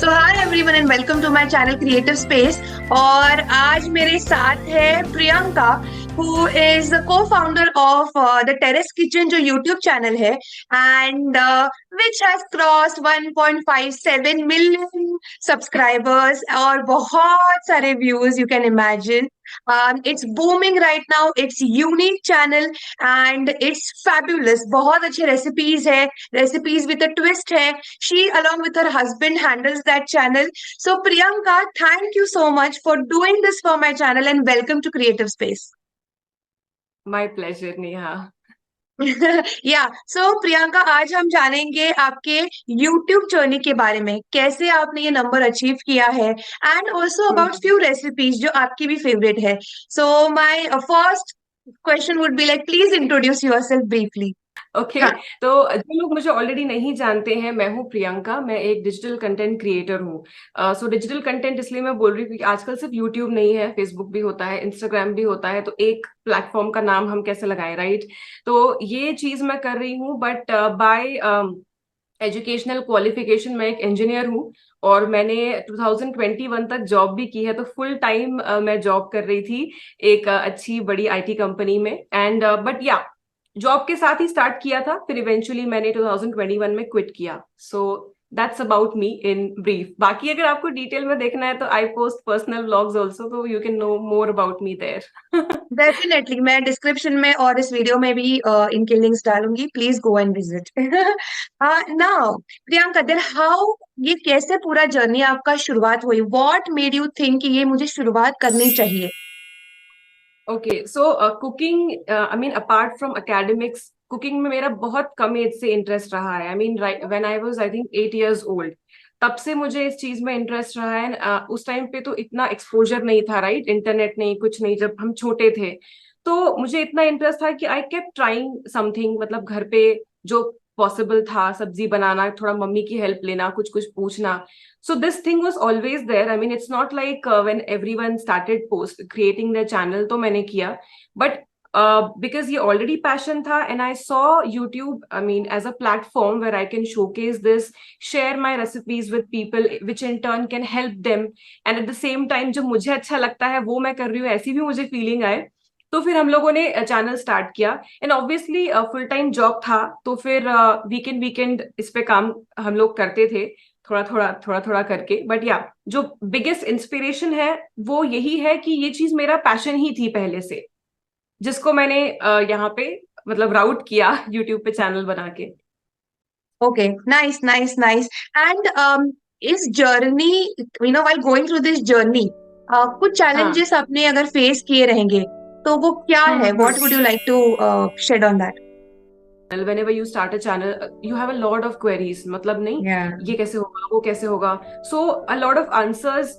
So hi everyone and welcome to my channel creative space. और आज मेरे साथ है Priyanka, who is co founder of the terrace kitchen, जो यूट्यूब चैनल है and which has crossed 1.57 million subscribers और बहुत सारे views, you can imagine. It's booming right now, it's unique channel and it's fabulous. बहुत अच्छे रेसिपीज है, recipes with a twist है। She, along with her husband, handles that channel. So, Priyanka, thank you so much for doing this for my channel and welcome to Creative Space. My pleasure Neha. या सो प्रियंका, आज हम जानेंगे आपके YouTube journey के बारे में, कैसे आपने ये नंबर अचीव किया है and also about few recipes जो आपकी भी फेवरेट है। So my first question would be like, please introduce yourself briefly. Okay, हाँ। तो जो लोग मुझे ऑलरेडी नहीं जानते हैं, मैं हूँ प्रियंका। मैं एक डिजिटल कंटेंट क्रिएटर हूँ। सो डिजिटल कंटेंट इसलिए मैं बोल रही हूँ क्योंकि आजकल सिर्फ यूट्यूब नहीं है, फेसबुक भी होता है, इंस्टाग्राम भी होता है। तो एक प्लेटफॉर्म का नाम हम कैसे लगाएं, राइट? तो ये चीज मैं कर रही हूँ, बट बाय एजुकेशनल क्वालिफिकेशन मैं एक इंजीनियर हूँ। और मैंने 2021 तक जॉब भी की है, तो फुल टाइम मैं जॉब कर रही थी एक अच्छी बड़ी आईटी कंपनी में। एंड बट या जॉब के साथ ही स्टार्ट किया था, फिर इवेंचुअली मैंने 2021 में क्विट किया। So that's about me in brief. बाकी अगर आपको डिटेल में देखना है तो I post personal vlogs also, तो you can know more about me there. Definitely मैं डिस्क्रिप्शन में और इस वीडियो में भी इनके लिंक्स डालूंगी, please go and visit. Now Priyanka, then how, ये कैसे पूरा जर्नी आपका शुरुआत हुई? व्हाट मेड यू थिंक कि ये मुझे शुरुआत करनी चाहिए? Okay, so cooking, I mean apart from academics, cooking में मेरा बहुत कम एज से इंटरेस्ट रहा है। I mean when I was I think 8 years old, तब से मुझे इस चीज में इंटरेस्ट रहा है। उस टाइम पे तो इतना एक्सपोजर नहीं था, राइट? इंटरनेट नहीं, कुछ नहीं, जब हम छोटे थे। तो मुझे इतना इंटरेस्ट था कि आई केप्ट ट्राइंग समथिंग, मतलब घर पे जो पॉसिबल था, सब्जी बनाना, थोड़ा मम्मी की हेल्प लेना, कुछ कुछ पूछना। So this thing was always there. I mean, it's not like when everyone started creating their channel, तो मैंने किया, but because ये already passion था, and I saw YouTube, I mean, as a platform where I can showcase this, share my recipes with people, which in turn can help them, and at the same time जो मुझे अच्छा लगता है वो मैं कर रही हूँ, ऐसी भी मुझे फीलिंग आए। तो फिर हम लोगों ने चैनल स्टार्ट किया, and obviously full time job था, तो फिर वीकेंड वीकेंड इस पे काम हम लोग करते थे, थोड़ा थोड़ा करके। बट या जो बिगेस्ट इंस्पिरेशन है वो यही है कि ये चीज मेरा पैशन ही थी पहले से, जिसको मैंने यहाँ पे मतलब राउट किया यूट्यूब पे चैनल बना के। Okay, nice nice nice. And इस journey, you know, while going through this journey, कुछ हाँ। चैलेंजेस आपने अगर फेस किए रहेंगे, तो वो क्या है? What would you like to shed on that? whenever you start a channel, you have a lot of queries, मतलब नहीं, Yeah. ये कैसे होगा, वो कैसे होगा। so a lot of answers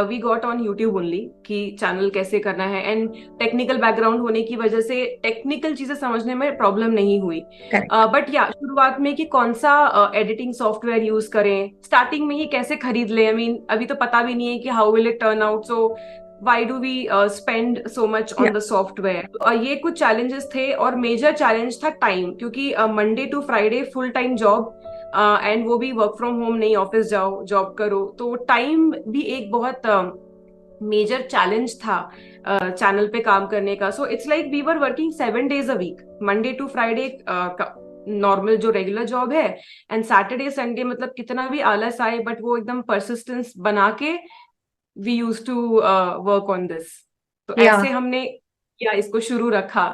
we got on YouTube only, कि चैनल कैसे करना है। एंड टेक्निकल बैकग्राउंड होने की वजह से टेक्निकल चीजें समझने में प्रॉब्लम नहीं हुई। Correct. बट या शुरुआत में कि कौन सा एडिटिंग सॉफ्टवेयर यूज करें, स्टार्टिंग में ही कैसे खरीद लें, आई मीन अभी तो पता भी नहीं है कि how will it turn out, so why do we spend so much on Yeah. the software। ये कुछ challenges थे, और मेजर चैलेंज था टाइम, क्योंकि Monday to Friday full time job, and वो भी वर्क फ्रॉम होम नहीं, ऑफिस जाओ जॉब करो, तो टाइम भी एक बहुत मेजर चैलेंज था चैनल पे काम करने का। So it's like we were working 7 days a week, Monday to Friday normal जो रेगुलर जॉब है, एंड सैटरडे संडे मतलब कितना भी आलस आए, बट वो एकदम परसिस्टेंस बना के we use to work on this. तो Yeah. ऐसे हमने या इसको शुरू रखा।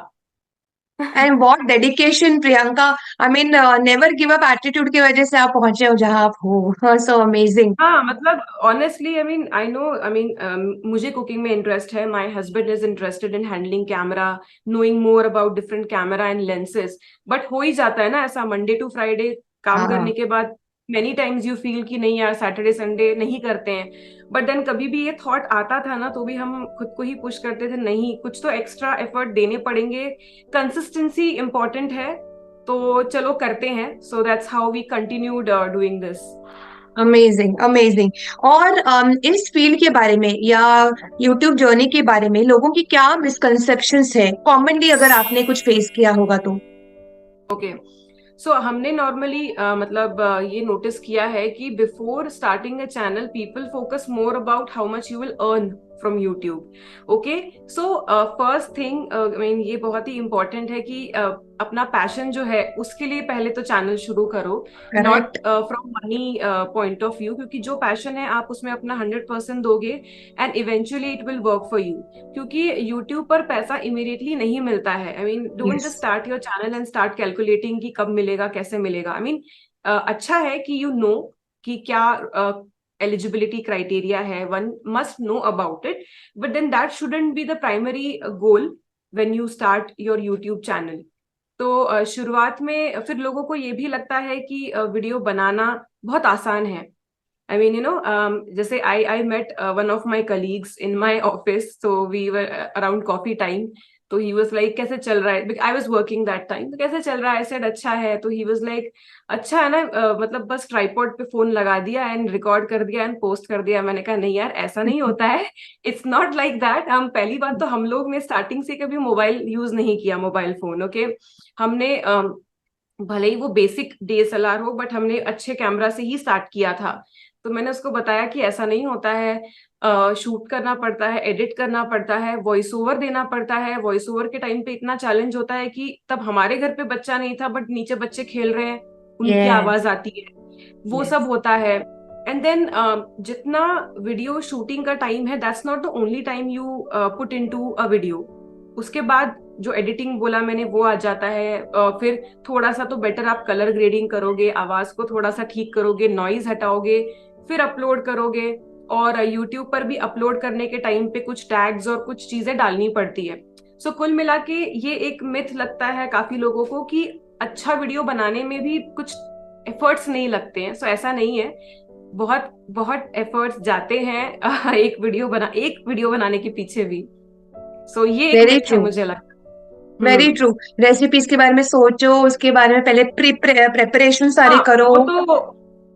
And what dedication, Priyanka. I mean, never give up attitude की वजह से आप पहुंचे हो जहां आप हो। So amazing. हाँ, मतलब honestly I mean I know, I mean मुझे कुकिंग में इंटरेस्ट है, my husband is interested in handling camera, knowing more about different camera and lenses. But हो ही जाता है ना ऐसा, मंडे टू फ्राइडे काम हाँ। करने के बाद मेनी टाइम्स यू फील कि नहीं यार, सैटरडे संडे नहीं करते हैं। बट देन कभी भी ये थॉट आता था ना, तो भी हम खुद को ही पुश करते थे, नहीं कुछ तो एक्स्ट्रा एफर्ट देने पड़ेंगे, कंसिस्टेंसी इंपॉर्टेंट है, तो चलो करते हैं। So that's how we continued doing this. Amazing amazing. और इस फील्ड के बारे में या यूट्यूब जर्नी के बारे में लोगों की क्या मिसकंसेप्शंस है, कॉमनली अगर आपने कुछ फेस किया होगा तो? ओके, सो हमने नॉर्मली मतलब ये नोटिस किया है कि before starting a channel people focus more about how much you will earn from YouTube. Okay, so first thing I mean ये बहुत ही इंपॉर्टेंट है कि अपना पैशन जो है उसके लिए पहले तो चैनल शुरू करो, not correct. From money point of view, क्योंकि जो पैशन है आप उसमें अपना 100% दोगे and eventually it will work for you. क्योंकि यूट्यूब पर पैसा इमीडिएटली नहीं मिलता है। I mean don't yes. Just start your channel and start calculating कि कब मिलेगा कैसे मिलेगा। आई मीन अच्छा है कि यू नो कि क्या एलिजिबिलिटी क्राइटेरिया है, one must know about it, but then that shouldn't be the primary goal when you start your YouTube channel. तो शुरुआत में फिर लोगों को ये भी लगता है कि वीडियो बनाना बहुत आसान है। I mean, you know, जैसे I met one of my colleagues in my office, so we were around coffee time. तो he was like, कैसे चल रहा है? Because I was working that time. तो कैसे चल रहा है? I said अच्छा है। तो he was like, अच्छा है ना, मतलब बस ट्राइपॉड पे फोन लगा दिया एंड रिकॉर्ड कर दिया एंड पोस्ट कर दिया। मैंने कहा नहीं यार, ऐसा नहीं होता है। It's not like that. हम पहली बात तो हम लोग ने स्टार्टिंग से कभी मोबाइल यूज नहीं किया, मोबाइल फोन। ओके, हमने भले ही वो बेसिक डीएसएलआर हो, बट हमने अच्छे कैमरा से ही स्टार्ट किया था। तो मैंने उसको बताया कि ऐसा नहीं होता है, शूट करना पड़ता है, एडिट करना पड़ता है, वॉइस ओवर देना पड़ता है। वॉइस ओवर के टाइम पे इतना चैलेंज होता है कि तब हमारे घर पे बच्चा नहीं था, बट नीचे बच्चे खेल रहे हैं, उनकी यस। आवाज आती है, वो यस। सब होता है। एंड देन जितना वीडियो शूटिंग का टाइम है, that's not the only time you put into a video. उसके बाद जो एडिटिंग बोला मैंने वो आ जाता है। फिर थोड़ा सा तो बेटर आप कलर ग्रेडिंग करोगे, आवाज को थोड़ा सा ठीक करोगे, नॉइज हटाओगे, फिर अपलोड करोगे। और यूट्यूब पर भी अपलोड करने के टाइम पे कुछ टैग्स और कुछ चीजें डालनी पड़ती है। सो कुल मिला के ये एक मिथ लगता है काफी लोगों को कि अच्छा वीडियो बनाने में भी कुछ एफर्ट्स नहीं लगते हैं। सो ऐसा नहीं है, बहुत बहुत एफर्ट्स जाते हैं एक वीडियो बनाने के पीछे भी। सो ये एक वेरी मिथ है ट्रू। मुझे लगता है। Very true. रेसिपीज के बारे में सोचो, उसके बारे में पहले प्रिपरेशन सारे हाँ, करो।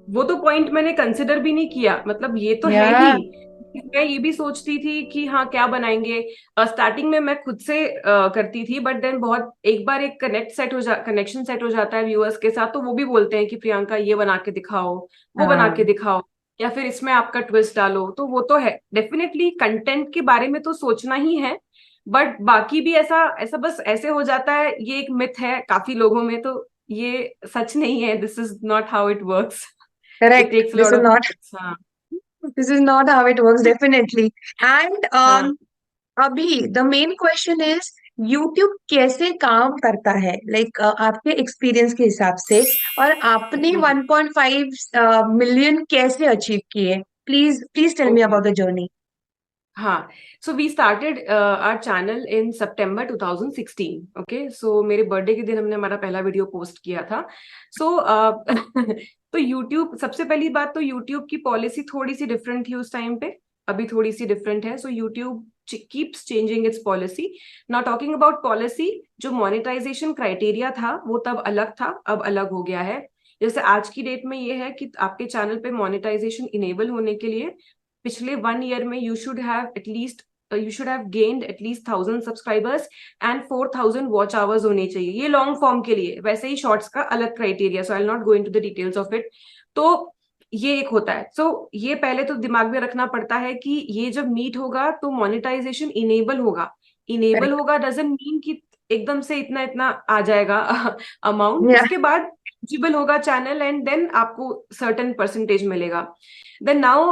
वो तो पॉइंट मैंने कंसिडर भी नहीं किया, मतलब ये तो है ही। या। मैं ये भी सोचती थी कि हाँ क्या बनाएंगे। स्टार्टिंग में मैं खुद से करती थी, बट देन बहुत एक बार एक कनेक्शन सेट हो जाता है व्यूअर्स के साथ, तो वो भी बोलते हैं कि प्रियंका ये बना के दिखाओ, वो बना के हाँ। दिखाओ, या फिर इसमें आपका ट्विस्ट डालो। तो वो तो है, डेफिनेटली कंटेंट के बारे में तो सोचना ही है, बट बाकी भी ऐसा ऐसा बस ऐसे हो जाता है। ये एक मिथ है काफी लोगों में, तो ये सच नहीं है। This is not how it works. It correct, takes this lot is of not, efforts. हाँ। This is not how it works definitely. And हाँ। अभी the main question is, YouTube कैसे काम करता है, लाइक आपके एक्सपीरियंस के हिसाब से, और आपने हम्म। 1.5 मिलियन कैसे अचीव किए? Please please tell me okay. About the journey. हाँ, so we started our channel in September 2016। Okay, so मेरे बर्थडे के दिन हमने हमारा पहला वीडियो पोस्ट किया था। सो तो यूट्यूब, सबसे पहली बात तो यूट्यूब की पॉलिसी थोड़ी सी डिफरेंट थी उस टाइम पे, अभी थोड़ी सी डिफरेंट है। So YouTube keeps changing it's policy. Not talking about policy, जो मोनेटाइजेशन क्राइटेरिया था वो तब अलग था, अब अलग हो गया है। जैसे आज की डेट में ये है कि आपके चैनल पे मोनेटाइजेशन इनेबल होने के लिए पिछले 1 ईयर में you should have gained at least 1,000 subscribers and 4,000 watch hours होने चाहिए। ये लॉन्ग फॉर्म के लिए, वैसे ही शॉर्ट्स का अलग criteria, so I will not go into the details of it. तो ये एक होता है। सो ये पहले तो दिमाग में रखना पड़ता है कि ये जब मीट होगा तो मोनेटाइजेशन इनेबल होगा। Enable correct. होगा डजंट मीन कि एकदम से इतना इतना आ जाएगा अमाउंट। या। उसके बाद एलिजिबल होगा चैनल एंड देन आपको सर्टेन परसेंटेज मिलेगा। Then now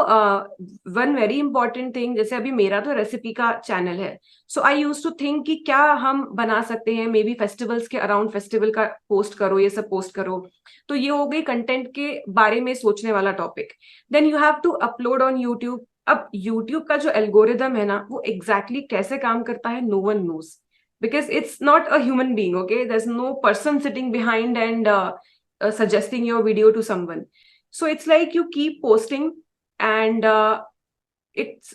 one very important thing, जैसे अभी मेरा तो रेसिपी का चैनल है। So I use to think कि क्या हम बना सकते हैं, मे बी फेस्टिवल्स के अराउंड फेस्टिवल का पोस्ट करो, ये सब पोस्ट करो। तो ये हो गई कंटेंट के बारे में सोचने वाला topic. Then you have to upload on YouTube. अब यूट्यूब का जो एल्गोरिदम है ना, वो एग्जैक्टली कैसे काम करता है, no one knows, because it's not a human being. Okay, there's no person sitting behind and suggesting your video to someone. So it's like you keep posting and it's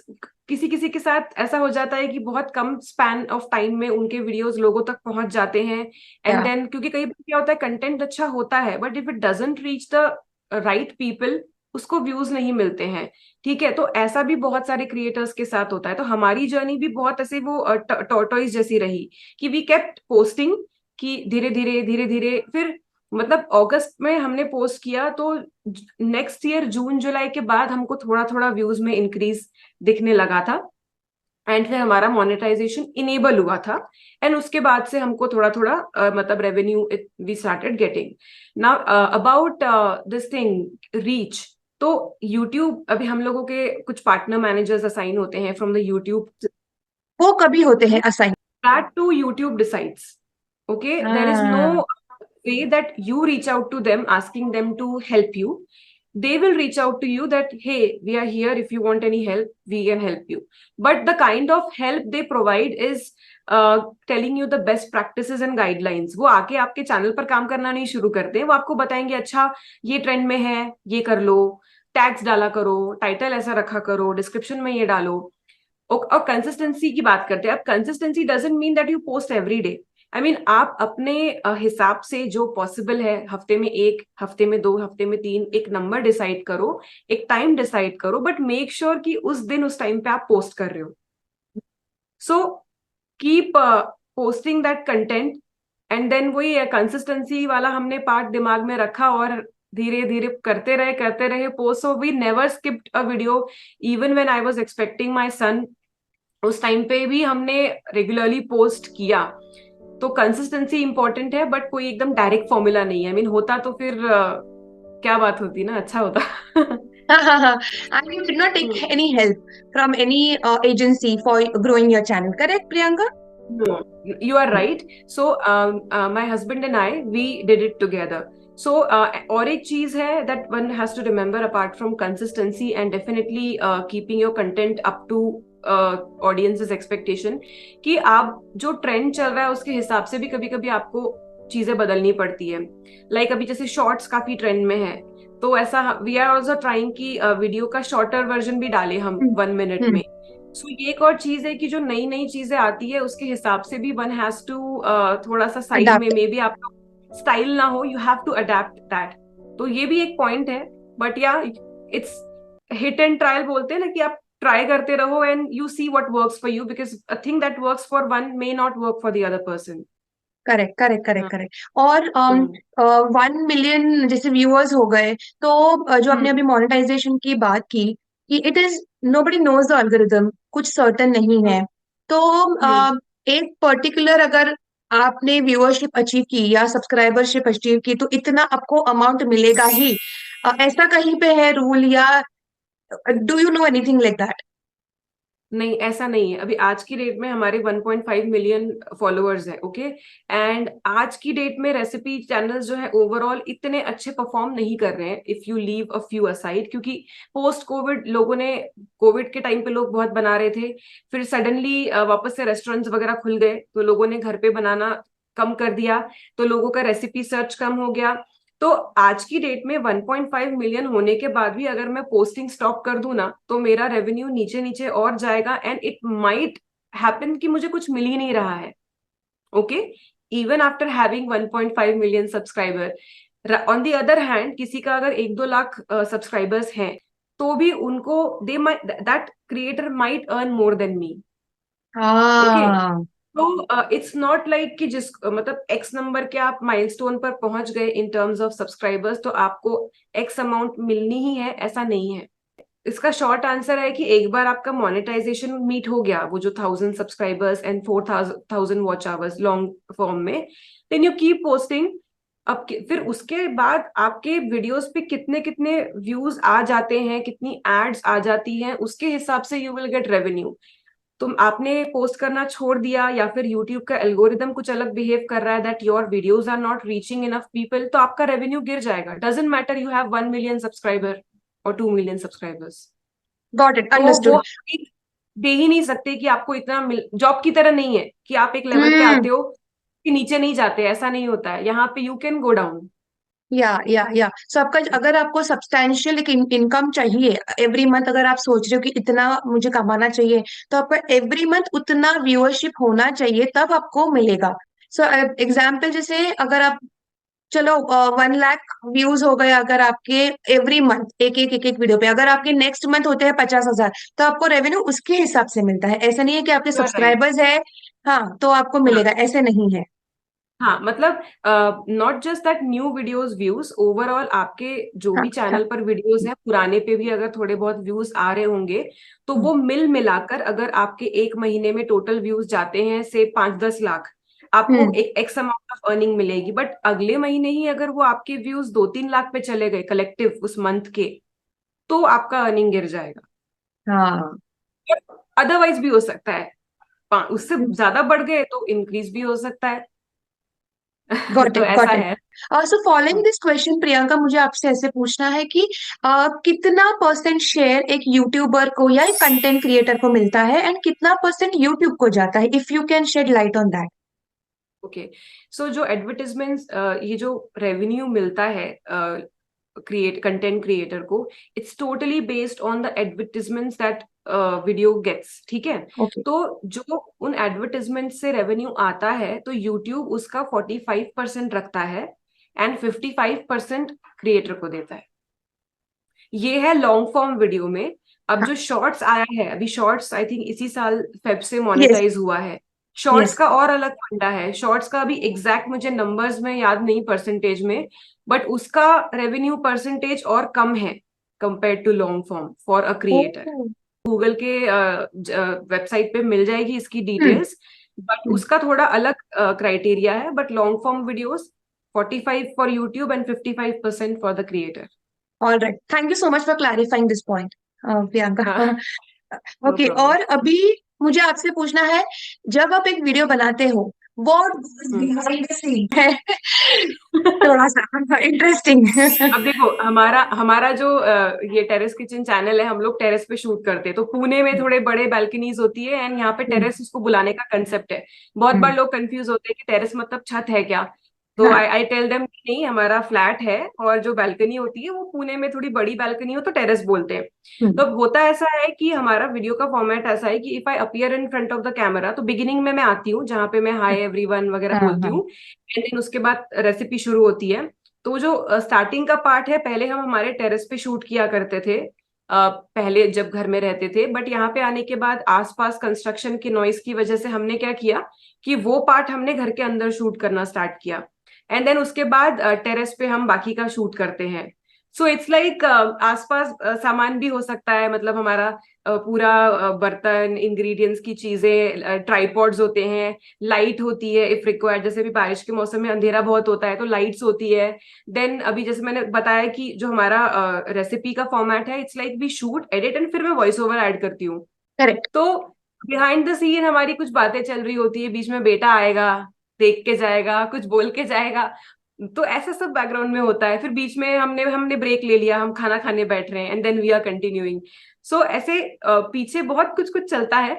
किसी किसी के साथ ऐसा हो जाता है कि बहुत कम स्पैन ऑफ टाइम में उनके वीडियोस लोगों तक पहुंच जाते हैं। एंड या। देन क्योंकि कई बार क्या होता है, कंटेंट अच्छा होता है but if it doesn't reach the right people, उसको व्यूज नहीं मिलते हैं। ठीक है, तो ऐसा भी बहुत सारे क्रिएटर्स के साथ होता है। तो हमारी जर्नी भी बहुत ऐसे वो टॉर्टोइस जैसी रही कि वी केप्ट पोस्टिंग, कि धीरे धीरे धीरे धीरे फिर मतलब अगस्त में हमने पोस्ट किया तो नेक्स्ट ईयर जून जुलाई के बाद हमको थोड़ा थोड़ा व्यूज में इंक्रीज दिखने लगा था, एंड फिर हमारा मोनेटाइजेशन इनेबल हुआ था, एंड उसके बाद से हमको थोड़ा थोड़ा मतलब revenue we started getting. Now about this thing reach, तो यूट्यूब अभी हम लोगों के कुछ पार्टनर मैनेजर्स असाइन होते हैं फ्रॉम द यूट्यूब, वो कभी होते हैं assign? that too YouTube decides. Okay, there is no हाँ। way that you reach out to them asking them to help you. They will reach out to you that hey, we are here, if you want any help we can help you, but the kind of help they provide is telling you the best practices and guidelines. वो आके आपके channel पर काम करना नहीं शुरू करते, वो आपको बताएंगे अच्छा ये ट्रेंड में है, ये कर लो, टैग्स डाला करो, टाइटल ऐसा रखा करो, डिस्क्रिप्शन में ये डालो। और कंसिस्टेंसी की बात करते हैं, अब consistency doesn't mean that you post every day. I mean आप अपने हिसाब से जो पॉसिबल है, हफ्ते में एक, हफ्ते में दो, हफ्ते में तीन, एक नंबर डिसाइड करो, एक टाइम डिसाइड करो, बट मेक श्योर कि उस दिन उस टाइम पे आप पोस्ट कर रहे हो। So keep posting that content, and then वही कंसिस्टेंसी वाला हमने पार्ट दिमाग में रखा और धीरे धीरे करते रहे post. So we never skipped a video even when I was expecting my son, उस टाइम पे भी हमने रेगुलरली पोस्ट किया। तो कंसिस्टेंसी इंपॉर्टेंट है, बट कोई एकदम डायरेक्ट फॉर्मूला नहीं है। आई मीन होता तो फिर क्या बात होती ना, अच्छा होता। हाँ हाँ हाँ। And you did not take any help from any agency for growing your channel, correct, Priyanka? No, you are right. So my husband and I, we did it together. So और एक चीज है that one has to remember apart from consistency and definitely keeping your content up to audience's expectation, कि आप जो trend चल रहा है उसके हिसाब से भी कभी कभी आपको चीजें बदलनी पड़ती है। लाइक अभी जैसे शॉर्ट्स काफी ट्रेंड में है, तो ऐसा वी आर ऑल्सो ट्राइंग कि वीडियो का शॉर्टर वर्जन भी डाले हम हम्म 1 मिनट में। सो ये एक और चीज है कि जो नई नई चीजें आती है उसके हिसाब से भी वन हैज टू थोड़ा सा साइड में, adapt. मे बी आपका स्टाइल ना हो, you have to adapt that. तो ये भी एक पॉइंट है, बट या इट्स हिट एंड ट्रायल बोलते हैं ना, कि आप ट्राई करते रहो and you see what works for you, because a thing that works for one may not work for the other person. Correct correct correct correct. और हम्म 1 million जैसे viewers हो गए, तो जो आपने हम्म अभी मोनेटाइजेशन की बात की, कि it is nobody knows the algorithm, कुछ सर्टन नहीं है। तो हम्म एक पर्टिकुलर अगर आपने व्यूअरशिप अचीव की या सब्सक्राइबरशिप अचीव की तो इतना आपको अमाउंट मिलेगा ही। ऐसा कहीं पे है रूल, या do you know anything like that? नहीं, ऐसा नहीं है। अभी आज की डेट में हमारे 1.5 मिलियन फॉलोअर्स है, ओके। एंड आज की डेट में रेसिपी चैनल्स जो है ओवरऑल इतने अच्छे परफॉर्म नहीं कर रहे हैं, if you leave a few aside, क्योंकि पोस्ट कोविड लोगों ने, कोविड के टाइम पे लोग बहुत बना रहे थे, फिर सडनली वापस से रेस्टोरेंट्स वगैरह खुल गए तो लोगों ने घर पे बनाना कम कर दिया, तो लोगों का रेसिपी सर्च कम हो गया। तो आज की डेट में 1.5 मिलियन होने के बाद भी अगर मैं पोस्टिंग स्टॉप कर दूं ना, तो मेरा रेवेन्यू नीचे नीचे और जाएगा, एंड इट माइट हैपन कि मुझे कुछ मिल ही नहीं रहा है, okay, even after having 1.5 million subscriber. On the other hand, किसी का अगर 1-2 लाख सब्सक्राइबर्स हैं, तो भी उनको they might, that creator might earn more than me, okay. हाँ। तो इट्स नॉट लाइक कि जिस मतलब एक्स नंबर के आप माइलस्टोन पर पहुंच गए इन टर्म्स ऑफ सब्सक्राइबर्स तो आपको एक्स अमाउंट मिलनी ही है, ऐसा नहीं है। इसका शॉर्ट आंसर है कि एक बार आपका मोनेटाइजेशन मीट हो गया, वो जो 1000 subscribers and 4000 watch hours long form में, देन यू कीप पोस्टिंग। अब फिर उसके बाद आपके वीडियोस पे कितने कितने व्यूज आ जाते हैं, कितनी एड्स आ जाती हैं, उसके हिसाब से यू विल गेट रेवेन्यू। तुम आपने पोस्ट करना छोड़ दिया या फिर यूट्यूब का एल्गोरिदम कुछ अलग बिहेव कर रहा है, that your videos are not reaching enough people, तो आपका रेवेन्यू गिर जाएगा। Doesn't matter you have 1 million subscriber और 2 मिलियन सब्सक्राइबर्स। गॉट इट, तो वो अंडरस्टूड। दे ही नहीं सकते कि आपको इतना मिल, जॉब की तरह नहीं है कि आप एक लेवल पे हम्म। आते हो कि नीचे नहीं जाते, ऐसा नहीं होता है। यहाँ पे यू कैन गो डाउन। या सो आपका, अगर आपको सब्सटैंशियल एक इनकम चाहिए एवरी मंथ, अगर आप सोच रहे हो कि इतना मुझे कमाना चाहिए, तो आपका एवरी मंथ उतना व्यूअरशिप होना चाहिए, तब आपको मिलेगा। सो एग्जाम्पल जैसे, अगर आप, चलो 1 लाख व्यूज हो गए अगर आपके एवरी मंथ, एक एक वीडियो पे, अगर आपके नेक्स्ट मंथ होते हैं 50,000, तो आपको रेवेन्यू उसके हिसाब से मिलता है। ऐसा नहीं है कि आपके यू आर राइट। सब्सक्राइबर्स है हाँ तो आपको मिलेगा, ऐसे नहीं है। हाँ मतलब not just that new videos views, overall आपके जो हाँ भी हाँ। चैनल पर वीडियोस हैं पुराने पे भी अगर थोड़े बहुत व्यूज आ रहे होंगे, तो हम्म वो मिल मिलाकर अगर आपके एक महीने में टोटल व्यूज जाते हैं से 5-10 लाख, आपको हम्म, एक एक्स अमाउंट ऑफ अर्निंग मिलेगी। बट अगले महीने ही अगर वो आपके व्यूज 2-3 लाख पे चले गए कलेक्टिव उस मंथ के, तो आपका अर्निंग गिर जाएगा। हाँ। अदरवाइज भी हो सकता है, उससे ज्यादा बढ़ गए तो इंक्रीज भी हो सकता है। गॉट तो इट, ऐसा गॉट इट। है। So following this question Priyanka, मुझे आपसे ऐसे पूछना है कि कितना परसेंट शेयर एक यूट्यूबर को या एक कंटेंट क्रिएटर को मिलता है, एंड कितना परसेंट यूट्यूब को जाता है, if you can shed light on that. Okay, so जो एडवर्टीजमेंट्स, ये जो रेवेन्यू मिलता है कंटेंट क्रिएटर को, it's totally based on the advertisements that video gets, ठीक है। ओके। तो जो उन एडवर्टीजमेंट से रेवेन्यू आता है, तो यूट्यूब उसका 45% रखता है एंड 55% क्रिएटर को देता है। ये है लॉन्ग फॉर्म वीडियो में। अब हाँ। जो शॉर्ट्स आया है, अभी शॉर्ट्स आई थिंक इसी साल फेब से यस। मोनेटाइज हुआ है। Shorts yes. का और अलग फंडा है, शॉर्ट्स का अभी एग्जैक्ट मुझे नंबर्स में याद नहीं परसेंटेज में, बट उसका रेवेन्यू परसेंटेज और कम है compare to long form for a creator. Oh. Google के वेबसाइट पे मिल जाएगी इसकी हम्म। डिटेल्स, बट उसका थोड़ा अलग क्राइटेरिया है। But long form videos 45 for YouTube and 55% for the creator. All right, thank you so much for clarifying this point Priyanka. हाँ, नो ओके, प्रॉब्लम। और अभी मुझे आपसे पूछना है, जब आप एक वीडियो बनाते हो, what hmm. Behind the scene है? थोड़ा सा इंटरेस्टिंग। अब देखो, हमारा हमारा जो ये टेरेस किचन चैनल है, हम लोग टेरेस पे शूट करते हैं। तो पुणे में थोड़े बड़े बालकनीज होती है एंड यहाँ पे टेरेस उसको बुलाने का कंसेप्ट है। बहुत बार लोग कंफ्यूज होते हैं कि टेरेस मतलब छत है क्या। तो हाँ। आई आई टेल देम कि नहीं, हमारा फ्लैट है, और जो बालकनी होती है वो पुणे में थोड़ी बड़ी बालकनी हो तो टेरेस बोलते हैं। हम्म तो अब होता ऐसा है कि हमारा वीडियो का फॉर्मेट ऐसा है कि if I appear in front of the camera, तो बिगिनिंग में मैं आती हूँ जहाँ पे मैं हाय एवरीवन वगैरह हाँ बोलती हाँ। हूँ, एंड देन उसके बाद रेसिपी शुरू होती है। तो जो स्टार्टिंग का पार्ट है, पहले हम हमारे टेरेस पे शूट किया करते थे पहले जब घर में रहते थे। बट यहाँ पे आने के बाद आसपास कंस्ट्रक्शन की नॉइस की वजह से हमने क्या किया कि वो पार्ट हमने घर के अंदर शूट करना स्टार्ट किया, एंड देन उसके बाद टेरेस पे हम बाकी का शूट करते हैं। सो इट्स लाइक आसपास सामान भी हो सकता है, मतलब हमारा पूरा बर्तन, इंग्रेडिएंट्स की चीजें, ट्राइपॉड्स होते हैं, लाइट होती है इफ रिक्वायर्ड, जैसे भी बारिश के मौसम में अंधेरा बहुत होता है तो लाइट्स होती है। देन अभी जैसे मैंने बताया कि जो हमारा रेसिपी का फॉर्मेट है, it's like we shoot edit and फिर मैं वॉइस ओवर ऐड करती हूँ। करेक्ट। तो बिहाइंड द सीन हमारी कुछ बातें चल रही होती है, बीच में बेटा आएगा, देख के जाएगा, कुछ बोल के जाएगा, तो ऐसा सब बैकग्राउंड में होता है। फिर बीच में हमने हमने ब्रेक ले लिया, हम खाना खाने बैठ रहे हैं, and then we are continuing. So ऐसे पीछे बहुत कुछ कुछ चलता है,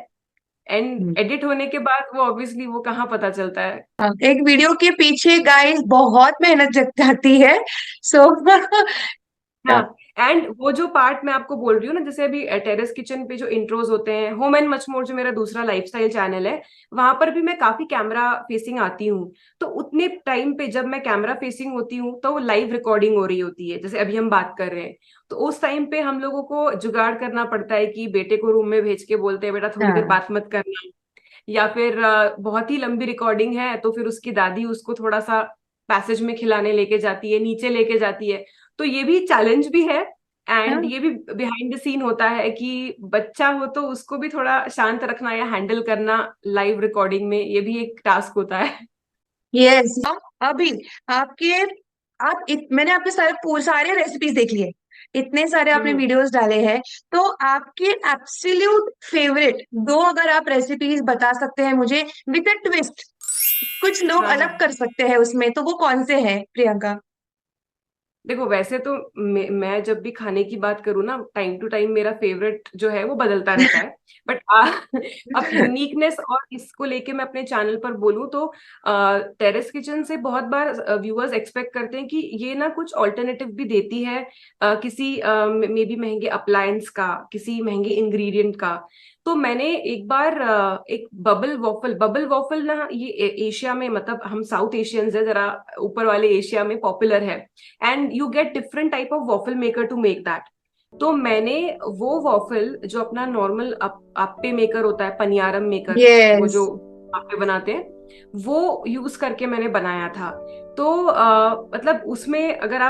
एंड एडिट होने के बाद वो ऑब्वियसली वो कहाँ पता चलता है। एक वीडियो के पीछे गाइस बहुत मेहनत जग जाती है। सो हाँ, एंड वो जो पार्ट मैं आपको बोल रही हूँ ना, जैसे अभी टेरेस किचन पे जो इंट्रोज होते हैं, होम एंड मच मोर जो मेरा दूसरा लाइफस्टाइल चैनल है, वहां पर भी मैं काफी कैमरा फेसिंग आती हूँ। तो उतने टाइम पे जब मैं कैमरा फेसिंग होती हूँ तो लाइव रिकॉर्डिंग हो रही होती है, जैसे अभी हम बात कर रहे हैं। तो उस टाइम पे हम लोगों को जुगाड़ करना पड़ता है कि बेटे को रूम में भेज के बोलते हैं बेटा थोड़ी देर हाँ। बात मत करना, या फिर बहुत ही लंबी रिकॉर्डिंग है तो फिर उसकी दादी उसको थोड़ा सा पैसेज में खिलाने लेके जाती है, नीचे लेके जाती है। तो ये भी चैलेंज भी है, एंड हाँ। ये भी बिहाइंड द सीन होता है कि बच्चा हो तो उसको भी थोड़ा शांत रखना या हैंडल करना लाइव रिकॉर्डिंग में, ये भी एक टास्क होता है। यस। अभी आपके मैंने आपके सारे रेसिपीज देख लिए, इतने सारे आपने हम्म। वीडियोस डाले हैं। तो आपके एब्सोल्यूट फेवरेट दो अगर आप रेसिपीज बता सकते हैं मुझे, विद अ ट्विस्ट, कुछ लोग हाँ अलग हाँ, कर सकते हैं उसमें, तो वो कौन से हैं प्रियंका? देखो वैसे तो मैं जब भी खाने की बात करूँ ना, टाइम टू टाइम मेरा फेवरेट जो है वो बदलता रहता है। बट अब यूनिकनेस और इसको लेके मैं अपने चैनल पर बोलूँ तो टेरेस किचन से बहुत बार व्यूअर्स एक्सपेक्ट करते हैं कि ये ना कुछ ऑल्टरनेटिव भी देती है, किसी मे बी महंगे अप्लायंस का, किसी महंगे इंग्रेडिएंट का। तो मैंने एक बार एक बबल वॉफल ना, ये एशिया में, मतलब हम साउथ एशियंस है, जरा ऊपर वाले एशिया में पॉपुलर है, and you get different type of waffle maker to make that. तो मैंने वो वॉफल जो अपना नॉर्मल आप्पे मेकर होता है, पनियारम मेकर, वो यस। जो आप्पे बनाते हैं, वो यूज करके मैंने बनाया था। तो मतलब उसमें अगर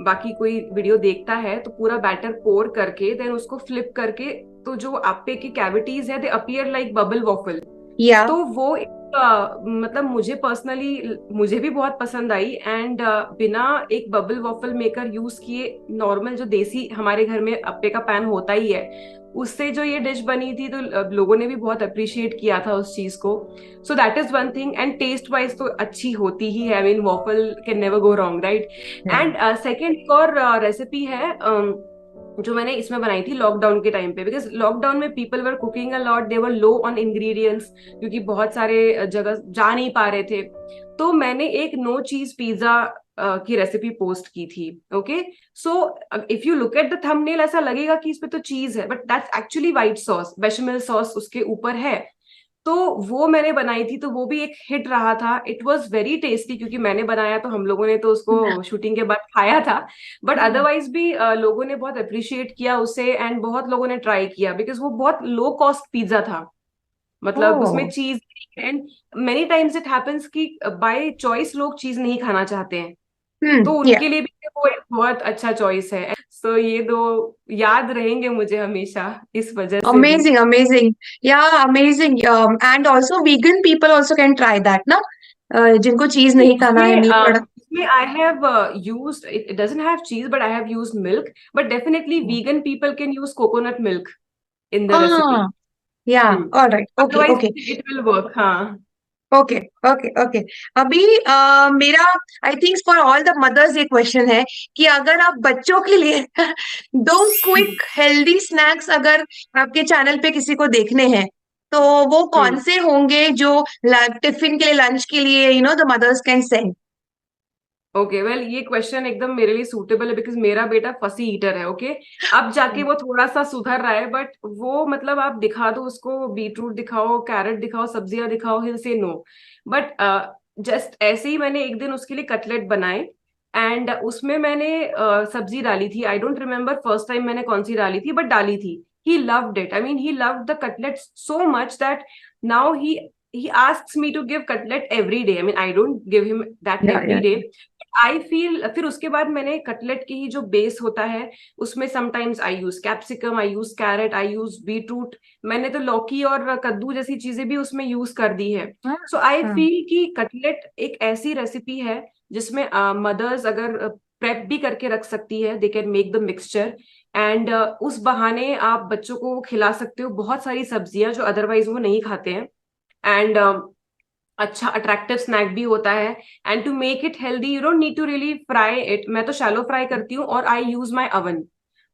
बाकी कोई वीडियो देखता है तो पूरा बैटर पोर करके देन उसको फ्लिप करके, तो जो आप्पे की कैविटीज है दे अपीयर लाइक बबल वॉफल। या तो वो एक मतलब मुझे पर्सनली मुझे भी बहुत पसंद आई। एंड बिना एक बबल वॉफल मेकर यूज किए नॉर्मल जो देसी हमारे घर में अप्पे का पैन होता ही है, उससे जो ये डिश बनी थी तो लोगों ने भी बहुत अप्रिशिएट किया था उस चीज को। So that is one thing. And taste wise तो अच्छी होती ही है, I mean waffle can never go wrong, right. And second एक और रेसिपी है जो मैंने इसमें बनाई थी लॉकडाउन के टाइम पे, बिकॉज लॉकडाउन में people were cooking a lot, they were low on ingredients, क्योंकि बहुत सारे जगह जा नहीं पा रहे थे। तो मैंने एक नो चीज पिज्जा की रेसिपी पोस्ट की थी। Okay, so if you look at the thumbnail ऐसा लगेगा कि इस पे तो चीज है, but that's actually white sauce, bechamel sauce उसके ऊपर है। तो वो मैंने बनाई थी, तो वो भी एक हिट रहा था। इट वाज वेरी टेस्टी, क्योंकि मैंने बनाया तो हम लोगों ने तो उसको शूटिंग के बाद खाया था, बट अदरवाइज भी लोगों ने बहुत अप्रिशिएट किया उसे, एंड बहुत लोगों ने ट्राई किया, बिकॉज वो बहुत लो कॉस्ट पिज्जा था। मतलब उसमें ओ, चीज, and many times it happens कि बाय चॉइस लोग चीज नहीं खाना चाहते हैं, तो या उनके लिए भी वो एक बहुत अच्छा चॉइस है। सो ये दो याद रहेंगे मुझे हमेशा इस वजह से भी। amazing, amazing. Yeah, amazing. And also vegan people also can try that, ना? जिनको चीज नहीं खाना है, मीट प्रोडक्ट. उसमें I have used, it doesn't have cheese but I have used milk, but definitely vegan people can use coconut milk in the recipe. हाँ, yeah, all right, okay, otherwise okay, it will work. हाँ। Okay, okay, okay. अभी मेरा, I think for all the mothers ये question है कि अगर आप बच्चों के लिए दो क्विक हेल्दी स्नैक्स अगर आपके चैनल पे किसी को देखने हैं, तो वो कौन हम्म। से होंगे जो टिफिन के लिए, लंच के लिए, the mothers can send. Okay, well ये क्वेश्चन एकदम मेरे लिए सूटेबल है, बिकॉज मेरा बेटा फसी ईटर है। ओके, अब जाके वो थोड़ा सा सुधर रहा है, बट वो मतलब आप दिखा दो उसको, बीटरूट दिखाओ, कैरेट दिखाओ, सब्जियां दिखाओ, हिल से नो। बट जस्ट ऐसे ही मैंने एक दिन उसके लिए कटलेट बनाए, एंड उसमें मैंने सब्जी डाली थी। I don't remember first time मैंने कौन सी डाली थी, बट डाली थी। He loved it, I mean he loved the cutlet so much that now he asks me to give cutlet every day. I mean, I don't give him that या, every day. I feel फिर उसके बाद मैंने cutlet की ही जो base होता है उसमें sometimes I use capsicum, I use carrot, I use beetroot. मैंने तो लौकी और कद्दू जैसी चीजें भी उसमें यूज कर दी है। हाँ, सो आई हाँ, फील कि कटलेट एक ऐसी रेसिपी है जिसमें मदर्स अगर प्रेप भी करके रख सकती है, they can make the mixture, and उस बहाने आप बच्चों को खिला सकते हो बहुत सारी सब्जियां जो अदरवाइज वो नहीं खाते हैं। एंड अच्छा अट्रैक्टिव स्नैक भी होता है। And to make it healthy you don't need to really fry it, मैं तो शैलो फ्राई करती हूँ और I use my oven.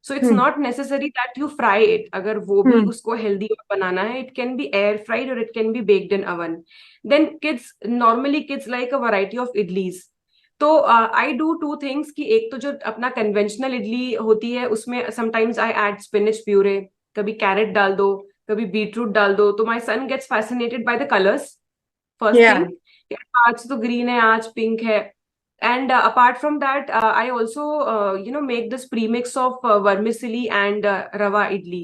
So it's hmm, not necessary that you fry it, अगर वो भी हम्म, उसको हेल्दी बनाना है, it can be air fried और it can be baked in oven. Then kids normally kids like a variety of idlis. तो I do two things कि एक तो जो अपना कन्वेंशनल इडली होती है उसमें sometimes I add spinach puree, कभी कैरेट डाल दो, कभी बीटरूट डाल दो, तो my son gets fascinated by the colours first yeah, thing. आज तो ग्रीन है, आज पिंक है। And apart from that I also make this premix of vermicelli and rava idli,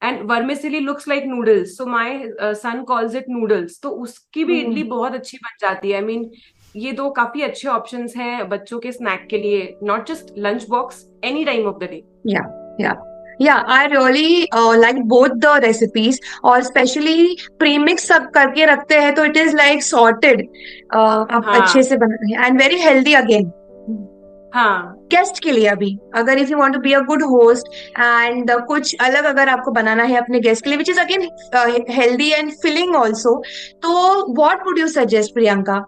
and vermicelli looks like noodles, so my son calls it noodles, तो उसकी भी इडली बहुत अच्छी बन जाती है। आई मीन ये दो काफी अच्छे ऑप्शंस हैं बच्चों के स्नैक के लिए, not just lunch box, any time of the day. या, या, या. I really like both the recipes, और स्पेशली प्रीमिक्स सब करके रखते हैं तो इट इज लाइक सॉर्टेड. आप अच्छे हाँ। से बना एंड वेरी हेल्दी अगेन हाँ। गेस्ट के लिए. अभी अगर if you want to be a good host and कुछ अलग अगर आपको बनाना है अपने गेस्ट के लिए which is again healthy and filling also, तो what would you suggest, Priyanka?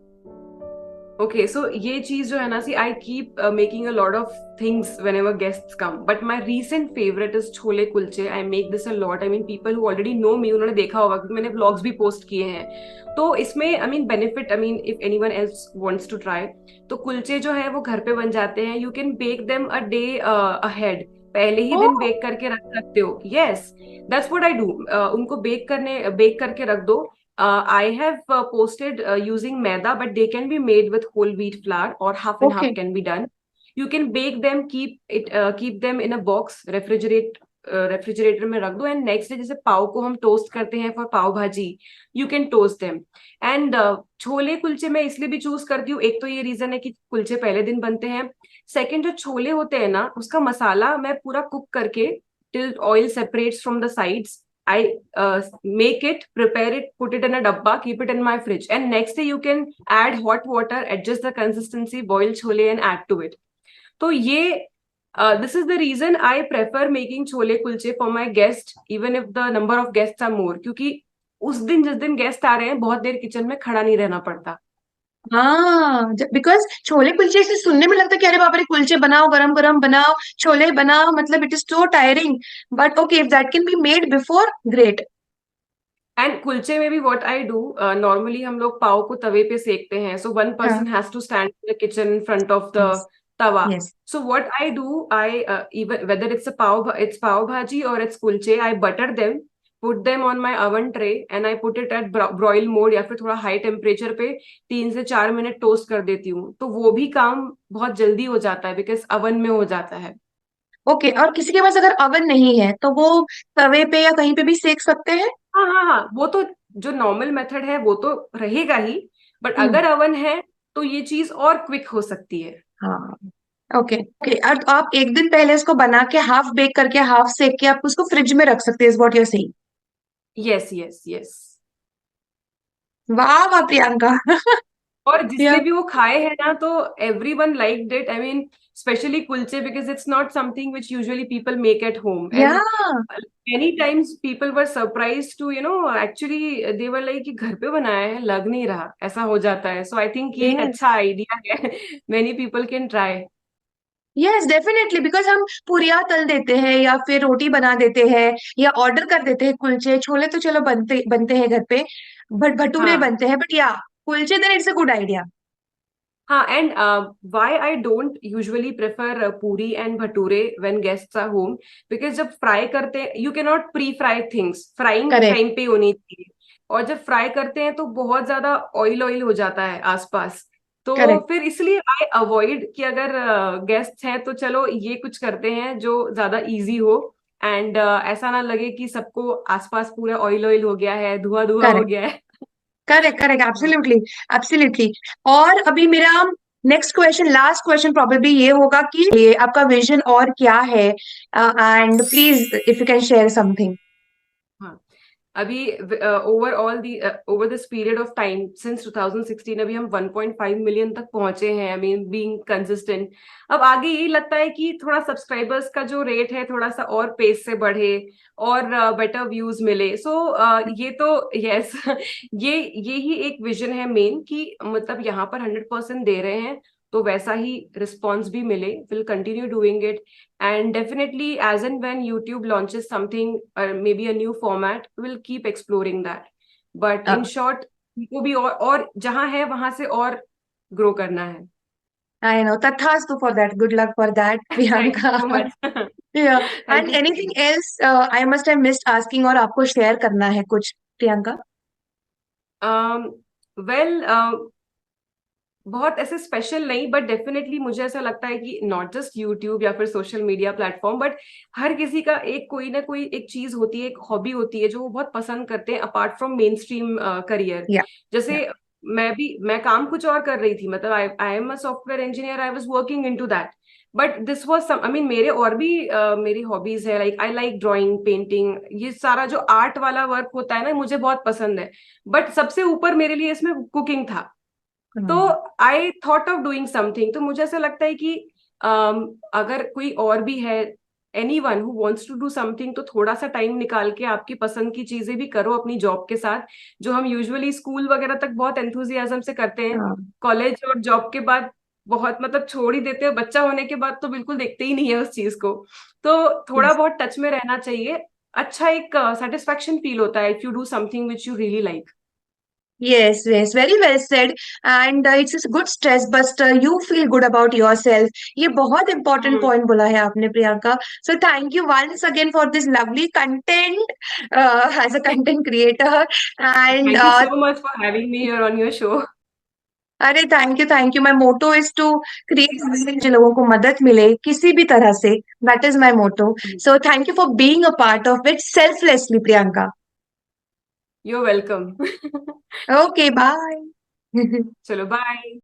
Okay, so ये चीज जो है ना, see I keep making a lot of things whenever guests come, but my recent favourite is chole kulche. I make this a lot, I mean people who already know me उन्होंने देखा होगा क्योंकि मैंने व्लॉग्स भी पोस्ट किए हैं। तो इसमें I mean benefit, I mean if anyone else wants to try, तो कुलचे जो है वो घर पे बन जाते हैं। You can bake them a day ahead, पहले ही दिन बेक करके रख सकते हो। Yes, that's what I do. उनको बेक करके रख दो। I have posted using maida, but they can be made with whole wheat flour, or half and okay. half can be done. You can bake them, keep them in a box, refrigerate refrigerator में रख दो, and next day जैसे पाव को हम toast करते हैं for pav bhaji, you can toast them. And chole kulche मैं इसलिए भी चूज करती हूँ, एक तो ये रीजन है कि कुलचे पहले दिन बनते हैं, सेकंड जो छोले होते हैं ना उसका मसाला मैं पूरा कुक करके till oil separates from the sides, I make it, prepare it, put it in a dabba, keep it in my fridge, and next day you can add hot water, adjust the consistency, boil chole and add to it. तो ये this is the reason I prefer making chole kulche for my guest even if the number of guests are more, क्योंकि उस दिन जिस दिन guest आ रहे हैं बहुत देर किचन में खड़ा नहीं रहना पड़ता। हाँ, बिकॉज छोले कुलचे से सुनने में लगता है कि अरे बाप रे, कुलचे बनाओ, गरम गरम बनाओ, छोले बनाओ, मतलब it is so tiring. But okay, if that can be made before, great. And kulche में भी व्हाट आई डू, नॉर्मली हम लोग पाव को तवे पे सेकते हैं, सो वन हाँ। Person has to stand in the kitchen in front of the yes. tawa. Yes. So what I do, even whether it's pav bhaji or it's kulche, I butter them, put them on my oven tray and I put it at broil mode या फिर थोड़ा high temperature पे 3 से 4 minute toast कर देती हूँ, तो वो भी काम बहुत जल्दी हो जाता है बिकॉज अवन में हो जाता है। ओके, और किसी के पास अगर अवन नहीं है तो वो तवे पे या कहीं पे भी सेक सकते हैं? हाँ हाँ हाँ, वो तो जो नॉर्मल मेथड है वो तो रहेगा ही, बट हम्म। अगर अवन है तो ये चीज और क्विक हो सकती है। हाँ। ओके ओके, और तो आप एक दिन पहले उसको बना के, हाफ बेक करके, हाफ सेक के, आप उसको फ्रिज में रख सकते हैं, is what you are saying? Yes yes yes. वाह वाह प्रियंका। और या जिसने भी वो खाए हैं ना तो every one like it, I mean specially kulche, because it's not something which usually people make at home, या and many times people were surprised to actually they were like कि घर पे बनाया है, लग नहीं रहा, ऐसा हो जाता है, so I think ये एक अच्छा यस। आइडिया है। many people can try। Yes definitely, because हम पूरियाँ तल देते हैं या फिर रोटी बना देते हैं या ऑर्डर कर देते हैं कुलचे छोले, तो चलो बनते बनते हैं घर पे, बट भटूरे हाँ बनते हैं, but yeah kulche, then it's a good idea. हाँ, and why I don't usually prefer puri and bhature when guests are home, because जब फ्राई करते हैं you can not pre fry things, frying correct. Time पे होनी चाहिए, और जब फ्राई करते हैं तो बहुत ज्यादा ऑयल ऑयल हो जाता है आसपास, तो करेक्ट। फिर इसलिए आई अवॉइड कि अगर गेस्ट हैं तो चलो ये कुछ करते हैं जो ज्यादा इजी हो, एंड ऐसा ना लगे कि सबको आसपास पूरा ऑयल ऑयल हो गया है, धुआं धुआं हो करेक्ट। गया है। Correct correct, absolutely. एब्सोल्युटली। और अभी मेरा next question, last question probably ये होगा कि ये आपका विजन और क्या है, and please if you can share something. हाँ, अभी overall the over this period of time since 2016 अभी हम 1.5 मिलियन तक पहुंचे हैं, आई मीन बीइंग कंसिस्टेंट। अब आगे यही लगता है कि थोड़ा सब्सक्राइबर्स का जो रेट है थोड़ा सा और पेस से बढ़े और बेटर व्यूज मिले, सो ये तो यस ये ही एक विजन है मेन, कि मतलब यहाँ पर 100% दे रहे हैं तो वैसा ही रिस्पॉन्स भी मिले, will continue doing it, and definitely as and when YouTube launches something or maybe a new format, we'll keep exploring that, but in short को भी और जहां है वहां से और ग्रो करना है। आई नो, तथास्तु for that, good luck for that thank you Priyanka. So much. Yeah. Thank And you so anything much. else I must have missed asking और आपको शेयर करना है कुछ, प्रियंका? वेल बहुत ऐसे स्पेशल नहीं, बट डेफिनेटली मुझे ऐसा लगता है कि नॉट जस्ट यूट्यूब या फिर सोशल मीडिया प्लेटफॉर्म, बट हर किसी का एक कोई ना कोई एक चीज होती है, एक हॉबी होती है जो वो बहुत पसंद करते हैं apart from main stream career. या। जैसे मैं काम कुछ और कर रही थी, मतलब I am a software engineer, I was working into that, but this was some, I mean मेरे और भी मेरी हॉबीज है, like I like drawing, painting, ये सारा जो आर्ट वाला वर्क होता है ना मुझे बहुत पसंद है, बट सबसे ऊपर मेरे लिए इसमें कुकिंग था, तो I thought of doing something. तो मुझे ऐसा लगता है कि अगर कोई और भी है, anyone who wants to do something, तो थोड़ा सा टाइम निकाल के आपकी पसंद की चीजें भी करो अपनी जॉब के साथ, जो हम यूजुअली स्कूल वगैरह तक बहुत एंथुजियाज्म से करते हैं, हाँ। कॉलेज और जॉब के बाद बहुत मतलब छोड़ ही देते हैं, बच्चा होने के बाद तो बिल्कुल देखते ही नहीं है उस चीज को, तो थोड़ा बहुत टच में रहना चाहिए, अच्छा एक सेटिस्फेक्शन फील होता है if you do something which you really like. Yes, yes, very well said. And it's a good stress buster. You feel good about yourself. ये बहुत important point बोला है आपने Priyanka. So thank you once again for this lovely content as a content creator. And thank you so much for having me here on your show. अरे thank you, my motto is to create जो लोगों को मदद मिले किसी भी तरह से, that is my motto. So thank you for being a part of it selflessly, Priyanka. You welcome. Okay, bye. चलो बाय.